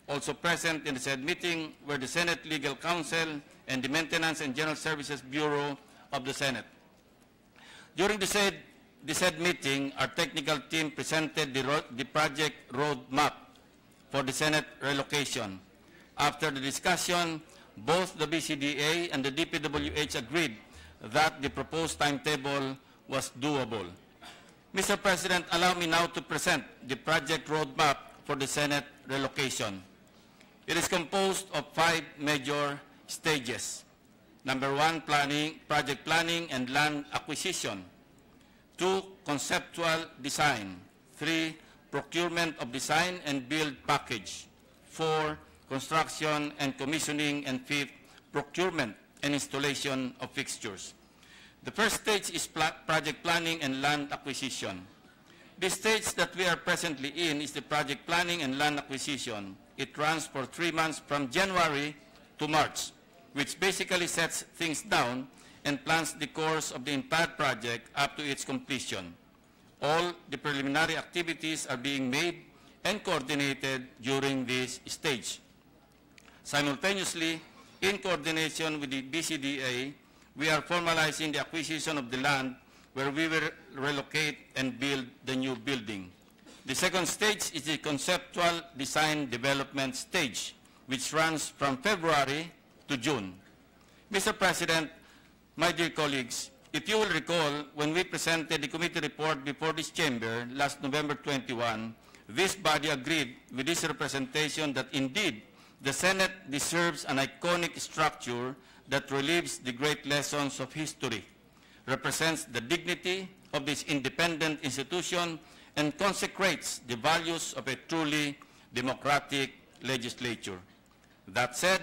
Also present in the said meeting were the Senate Legal Counsel and the Maintenance and General Services Bureau of the Senate. During the said meeting, our technical team presented the project roadmap for the Senate relocation. After the discussion, both the BCDA and the DPWH agreed that the proposed timetable was doable. Mr. President, allow me now to present the project roadmap for the Senate relocation. It is composed of 5 major stages. Number 1, project planning and land acquisition. 2, conceptual design. 3, procurement of design and build package. 4, construction and commissioning. And 5th, procurement and installation of fixtures. The first stage is project planning and land acquisition. The stage that we are presently in is the project planning and land acquisition. It runs for 3 months from January to March, which basically sets things down and plans the course of the entire project up to its completion. All the preliminary activities are being made and coordinated during this stage. Simultaneously, in coordination with the BCDA, we are formalizing the acquisition of the land where we will relocate and build the new building. The second stage is the conceptual design development stage, which runs from February to June. Mr. President, my dear colleagues, if you will recall, when we presented the committee report before this chamber last November 21, this body agreed with this representation that indeed the Senate deserves an iconic structure that relieves the great lessons of history, represents the dignity of this independent institution, and consecrates the values of a truly democratic legislature. That said,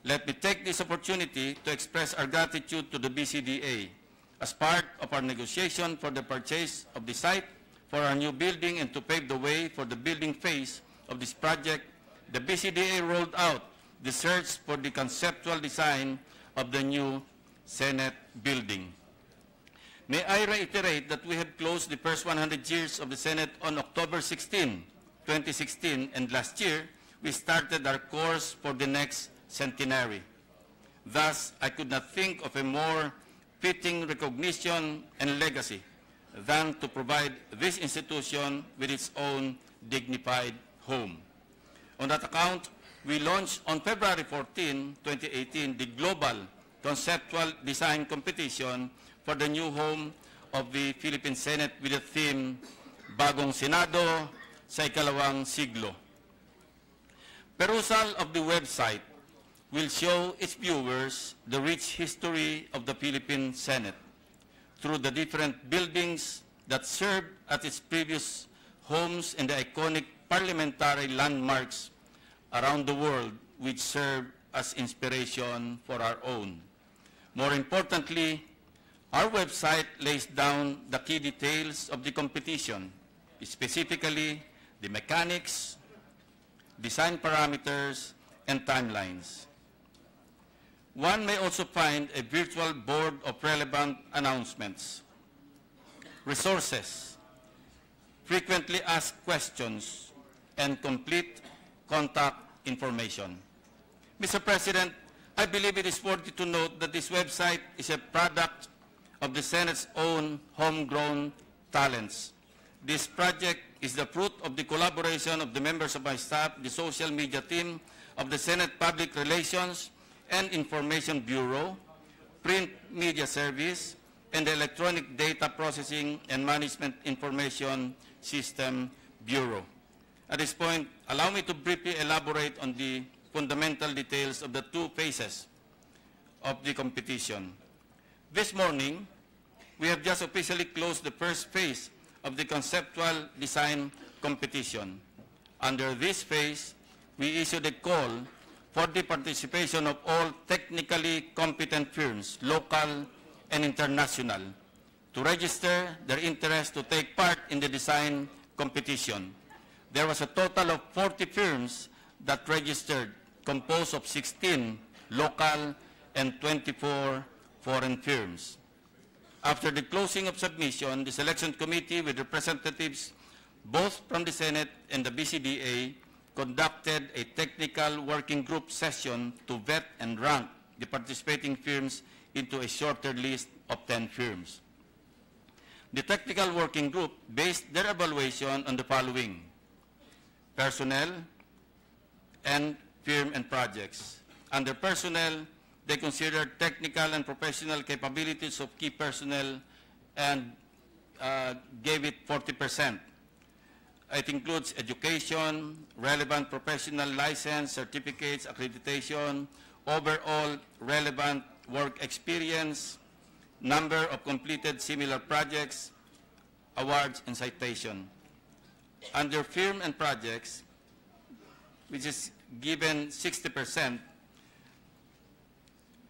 let me take this opportunity to express our gratitude to the BCDA. As part of our negotiation for the purchase of the site for our new building and to pave the way for the building phase of this project, the BCDA rolled out the search for the conceptual design of the new Senate building. May I reiterate that we have closed the first 100 years of the Senate on October 16, 2016, and last year we started our course for the next centenary. Thus, I could not think of a more fitting recognition and legacy than to provide this institution with its own dignified home. On that account, we launched on February 14, 2018, the Global Conceptual Design Competition for the new home of the Philippine Senate with the theme, Bagong Senado sa Ikalawang Siglo. Perusal of the website will show its viewers the rich history of the Philippine Senate through the different buildings that served as its previous homes and the iconic parliamentary landmarks around the world which serve as inspiration for our own. More importantly, our website lays down the key details of the competition, specifically the mechanics, design parameters, and timelines. One may also find a virtual board of relevant announcements, resources, frequently asked questions, and complete contact information. Mr. President, I believe it is worthy to note that this website is a product of the Senate's own homegrown talents. This project is the fruit of the collaboration of the members of my staff, the social media team of the Senate Public Relations and Information Bureau, Print Media Service, and the Electronic Data Processing and Management Information System Bureau. At this point, allow me to briefly elaborate on the fundamental details of the 2 phases of the competition. This morning, we have just officially closed the first phase of the conceptual design competition. Under this phase, we issued a call for the participation of all technically competent firms, local and international, to register their interest to take part in the design competition. There was a total of 40 firms that registered, composed of 16 local and 24 foreign firms. After the closing of submission, the selection committee with representatives both from the Senate and the BCDA conducted a technical working group session to vet and rank the participating firms into a shorter list of 10 firms. The technical working group based their evaluation on the following: personnel and firm and projects. Under personnel, they considered technical and professional capabilities of key personnel and gave it 40%. It includes education, relevant professional license, certificates, accreditation, overall relevant work experience, number of completed similar projects, awards, and citation. Under firm and projects, which is given 60%,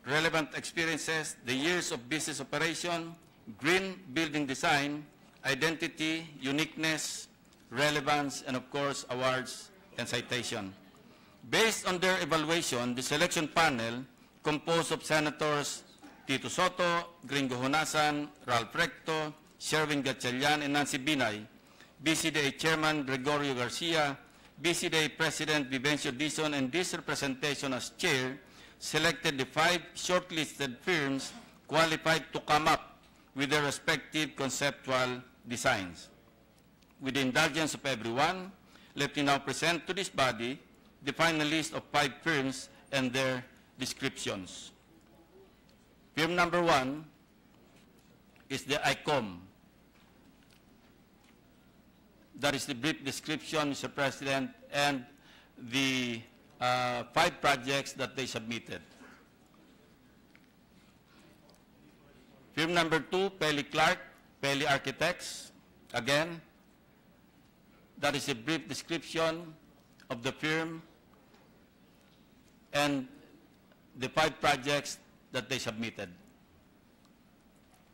relevant experiences, the years of business operation, green building design, identity, uniqueness, relevance, and of course, awards and citation. Based on their evaluation, the selection panel, composed of Senators Tito Soto, Gringo Honasan, Ralph Recto, Sherwin Gatchalian, and Nancy Binay, BCDA Chairman Gregorio Garcia, BCDA President Vivencio Dizon, and this representation as chair, selected the 5 shortlisted firms qualified to come up with their respective conceptual designs. With the indulgence of everyone, let me now present to this body the final list of 5 firms and their descriptions. Firm number 1 is the ICOM. That is the brief description, Mr. President, and the 5 projects that they submitted. Firm number 2, Peli Clark, Peli Architects. Again, that is a brief description of the firm and the 5 projects that they submitted.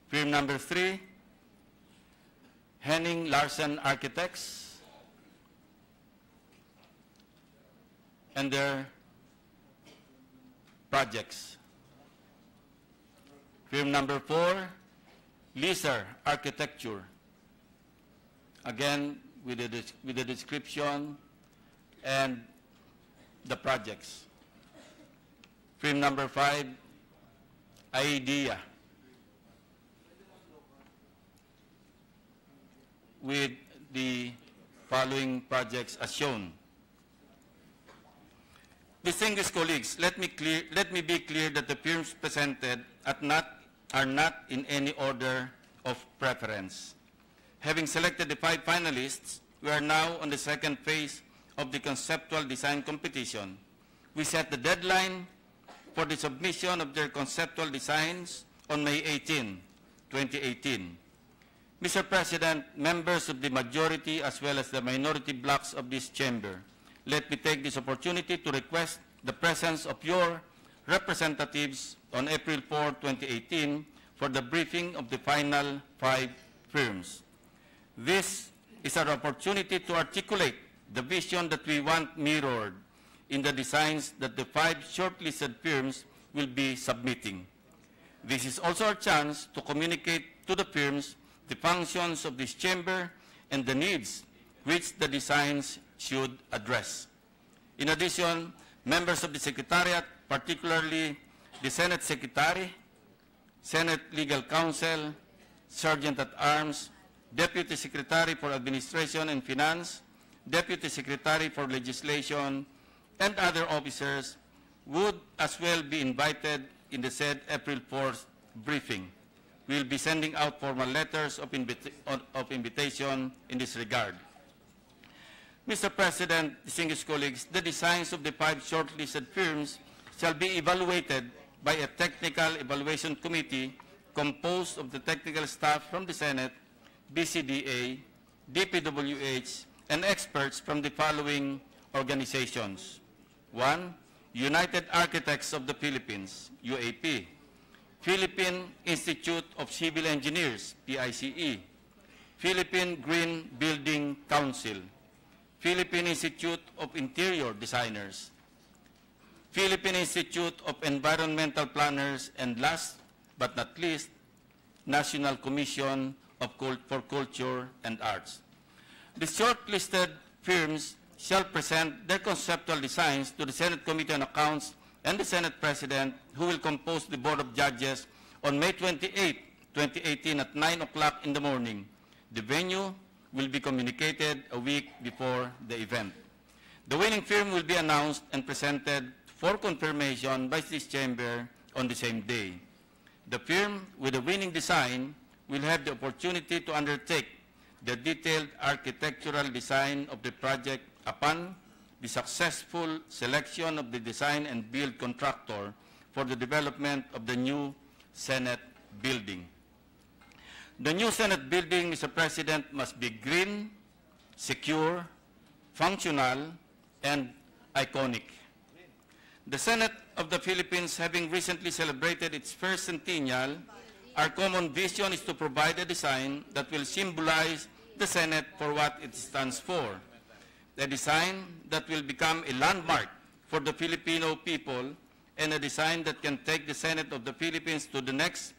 Firm number 3, Henning Larsen Architects and their projects. Firm number 4, Leaser Architecture. Again, with the description and the projects. Firm number 5, IDEA, with the following projects as shown. Distinguished colleagues, let me be clear that the firms presented are not in any order of preference. Having selected the 5 finalists, we are now on the second phase of the conceptual design competition. We set the deadline for the submission of their conceptual designs on May 18, 2018. Mr. President, members of the majority as well as the minority blocks of this chamber, let me take this opportunity to request the presence of your representatives on April 4, 2018 for the briefing of the final 5 firms. This is our opportunity to articulate the vision that we want mirrored in the designs that the 5 shortlisted firms will be submitting. This is also our chance to communicate to the firms the functions of this chamber and the needs which the designs should address. In addition, members of the Secretariat, particularly the Senate Secretary, Senate Legal Counsel, Sergeant at Arms, Deputy Secretary for Administration and Finance, Deputy Secretary for Legislation, and other officers would as well be invited in the said April 4th briefing. We will be sending out formal letters of invitation in this regard. Mr. President, distinguished colleagues, the designs of the 5 shortlisted firms shall be evaluated by a technical evaluation committee composed of the technical staff from the Senate, BCDA, DPWH, and experts from the following organizations. 1. United Architects of the Philippines, UAP. Philippine Institute of Civil Engineers, PICE. Philippine Green Building Council. Philippine Institute of Interior Designers. Philippine Institute of Environmental Planners, and last but not least, National Commission for Culture and Arts. The shortlisted firms shall present their conceptual designs to the Senate Committee on Accounts and the Senate President, who will compose the Board of Judges on May 28, 2018 at 9 o'clock in the morning. The venue will be communicated a week before the event. The winning firm will be announced and presented for confirmation by this chamber on the same day. The firm with the winning design will have the opportunity to undertake the detailed architectural design of the project upon the successful selection of the design and build contractor for the development of the new Senate building. The new Senate building, Mr. President, must be green, secure, functional, and iconic. The Senate of the Philippines, having recently celebrated its first centennial, our common vision is to provide a design that will symbolize the Senate for what it stands for. A design that will become a landmark for the Filipino people and a design that can take the Senate of the Philippines to the next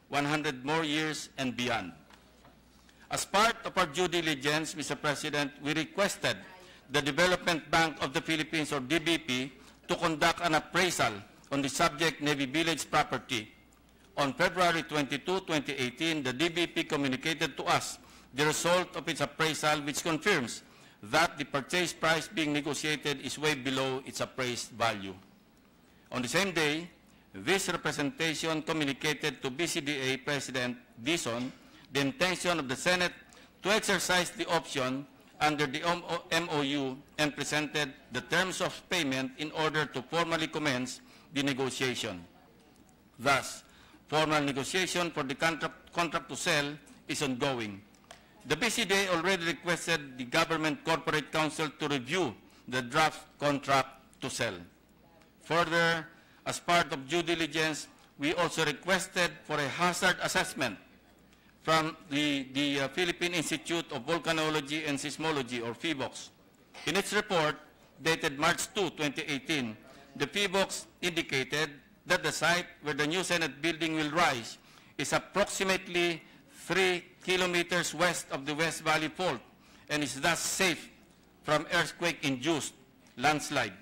100 more years and beyond. As part of our due diligence, Mr. President, we requested the Development Bank of the Philippines, or DBP, to conduct an appraisal on the subject Navy Village property. On February 22, 2018, the DBP communicated to us the result of its appraisal, which confirms that the purchase price being negotiated is way below its appraised value. On the same day, this representation communicated to BCDA President Dizon the intention of the Senate to exercise the option under the MOU and presented the terms of payment in order to formally commence the negotiation. Thus, formal negotiation for the contract to sell is ongoing. The BCDA already requested the Government Corporate Council to review the draft contract to sell. Further, as part of due diligence, we also requested for a hazard assessment from the Philippine Institute of Volcanology and Seismology, or PHIVOLCS. In its report, dated March 2, 2018, the PHIVOLCS indicated that the site where the new Senate building will rise is approximately 3 kilometers west of the West Valley Fault and is thus safe from earthquake-induced landslide.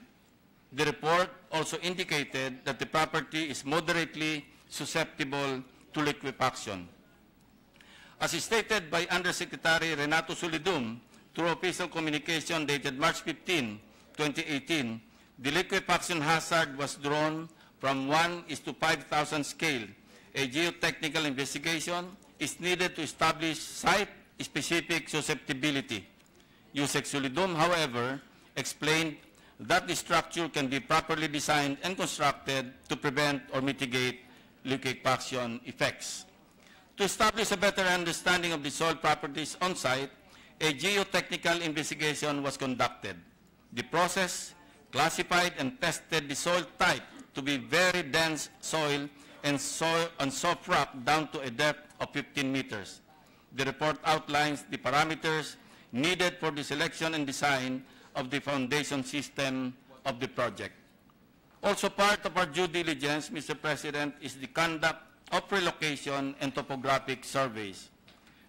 The report also indicated that the property is moderately susceptible to liquefaction. As stated by Undersecretary Renato Solidum through official communication dated March 15, 2018, the liquefaction hazard was drawn from 1:5,000 scale. A geotechnical investigation is needed to establish site-specific susceptibility. Yusek Solidum, however, explained that the structure can be properly designed and constructed to prevent or mitigate liquefaction effects. To establish a better understanding of the soil properties on site, a geotechnical investigation was conducted. The process classified and tested the soil type to be very dense soil and soft rock down to a depth of 15 meters. The report outlines the parameters needed for the selection and design of the foundation system of the project. Also part of our due diligence, Mr. President, is the conduct of relocation and topographic surveys.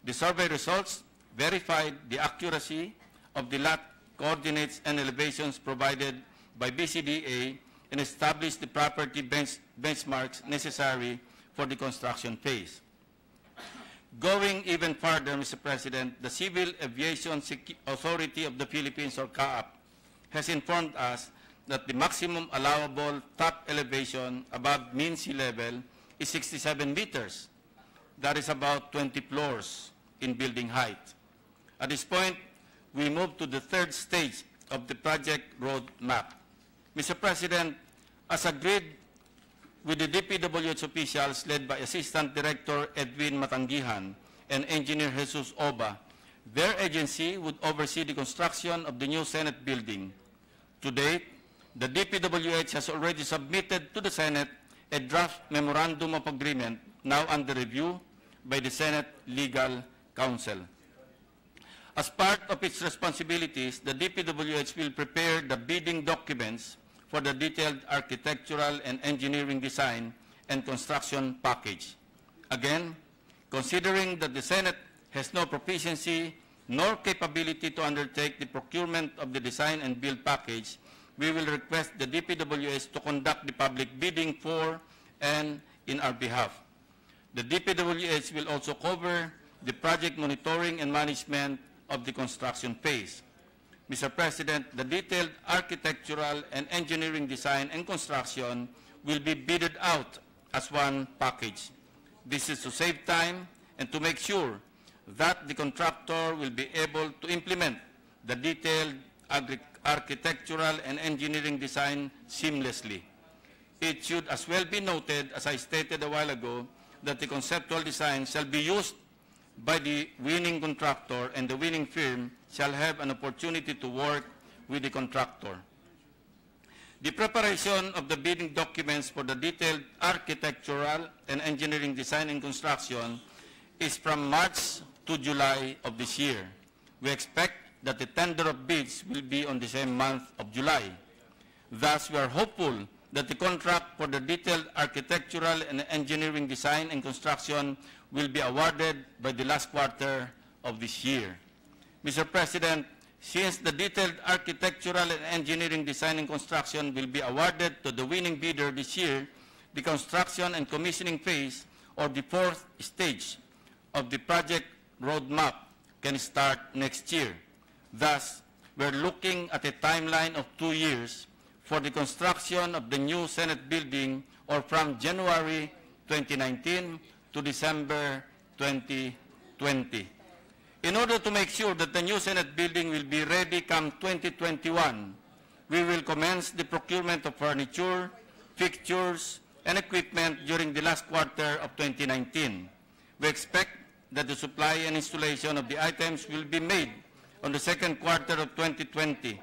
The survey results verified the accuracy of the lot coordinates and elevations provided by BCDA and established the property benchmarks necessary for the construction phase. Going even further, Mr. President, the Civil Aviation Authority of the Philippines, or CAAP, has informed us that the maximum allowable top elevation above mean sea level is 67 meters. That is about 20 floors in building height. At this point, we move to the third stage of the project road map. Mr. President, as agreed with the DPWH officials led by Assistant Director Edwin Matanggihan and Engineer Jesus Oba, their agency would oversee the construction of the new Senate building. To date, the DPWH has already submitted to the Senate a draft memorandum of agreement now under review by the Senate Legal Counsel. As part of its responsibilities, the DPWH will prepare the bidding documents for the detailed architectural and engineering design and construction package. Again, considering that the Senate has no proficiency nor capability to undertake the procurement of the design and build package, we will request the DPWH to conduct the public bidding for and in our behalf. The DPWH will also cover the project monitoring and management of the construction phase. Mr. President, the detailed architectural and engineering design and construction will be bidded out as one package. This is to save time and to make sure that the contractor will be able to implement the detailed architectural and engineering design seamlessly. It should as well be noted, as I stated a while ago, that the conceptual design shall be used by the winning contractor, and the winning firm shall have an opportunity to work with the contractor. The preparation of the bidding documents for the detailed architectural and engineering design and construction is from March to July of this year. We expect that the tender of bids will be on the same month of July. Thus, we are hopeful that the contract for the detailed architectural and engineering design and construction will be awarded by the last quarter of this year. Mr. President, since the detailed architectural and engineering design and construction will be awarded to the winning bidder this year, the construction and commissioning phase, or the fourth stage of the project roadmap, can start next year. Thus, we're looking at a timeline of 2 years for the construction of the new Senate building, or from January 2019 to December 2020. In order to make sure that the new Senate building will be ready come 2021, we will commence the procurement of furniture, fixtures, and equipment during the last quarter of 2019. We expect that the supply and installation of the items will be made on the second quarter of 2020.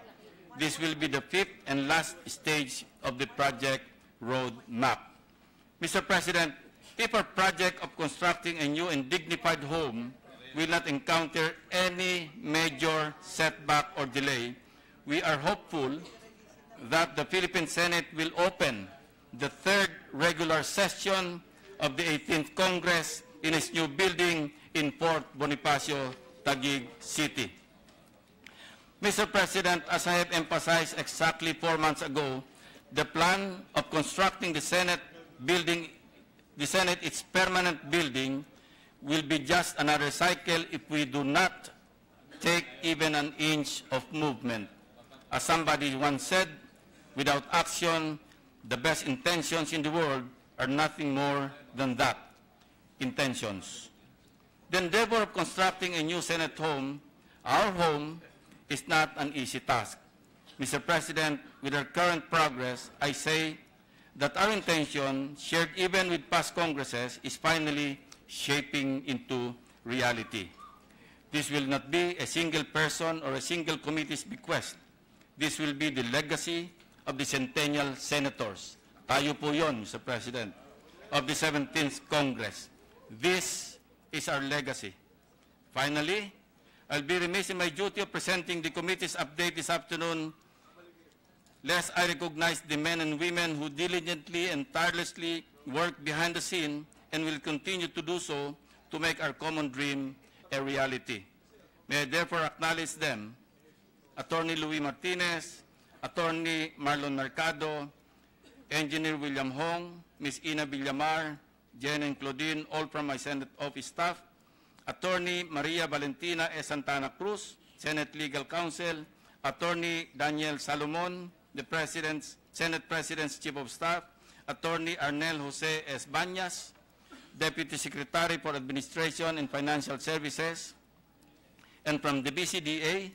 This will be the fifth and last stage of the project roadmap. Mr. President, if our project of constructing a new and dignified home will not encounter any major setback or delay, we are hopeful that the Philippine Senate will open the third regular session of the 18th Congress in its new building in Fort Bonifacio, Taguig City. Mr. President, as I have emphasized exactly 4 months ago, the plan of constructing the Senate building, its permanent building, will be just another cycle if we do not take even an inch of movement. As somebody once said, without action, the best intentions in the world are nothing more than that, intentions. The endeavor of constructing a new Senate home, our home, is not an easy task. Mr. President, with our current progress, I say that our intention, shared even with past Congresses, is finally shaping into reality. This will not be a single person or a single committee's bequest. This will be the legacy of the centennial senators. Tayo po yun, Mr. President, of the 17th Congress. This is our legacy. Finally, I'll be remiss in my duty of presenting the committee's update this afternoon, lest I recognize the men and women who diligently and tirelessly work behind the scene and will continue to do so to make our common dream a reality. May I therefore acknowledge them: Attorney Louis Martinez, Attorney Marlon Mercado, Engineer William Hong, Ms. Ina Villamar, Jen and Claudine, all from my Senate office staff, Attorney Maria Valentina S. Santana Cruz, Senate Legal Counsel, Attorney Daniel Salomon, the Senate President's Chief of Staff, Attorney Arnel Jose S. Banyas, Deputy Secretary for Administration and Financial Services, and from the BCDA,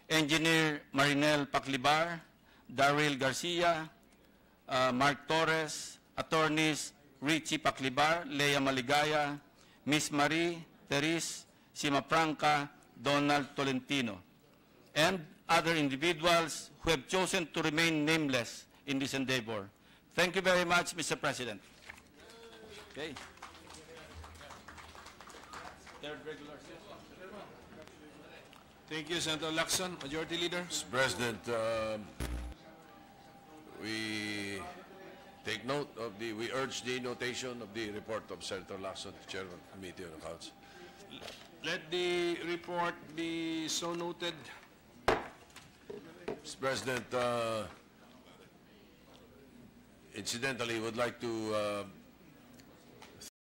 Engineer Marinel Paclibar, Daryl Garcia, Mark Torres, Attorneys Richie Paclibar, Leia Maligaya, Miss Marie Teres Simapranca, Donald Tolentino, and other individuals who have chosen to remain nameless in this endeavor. Thank you very much, Mr. President. Okay. Thank you, Senator Lacson. Majority Leader. Mr. President, we take note of we urge the notation of the report of Senator Lacson, Chairman of the Committee on Accounts. Let the report be so noted. Mr. President, incidentally, would like to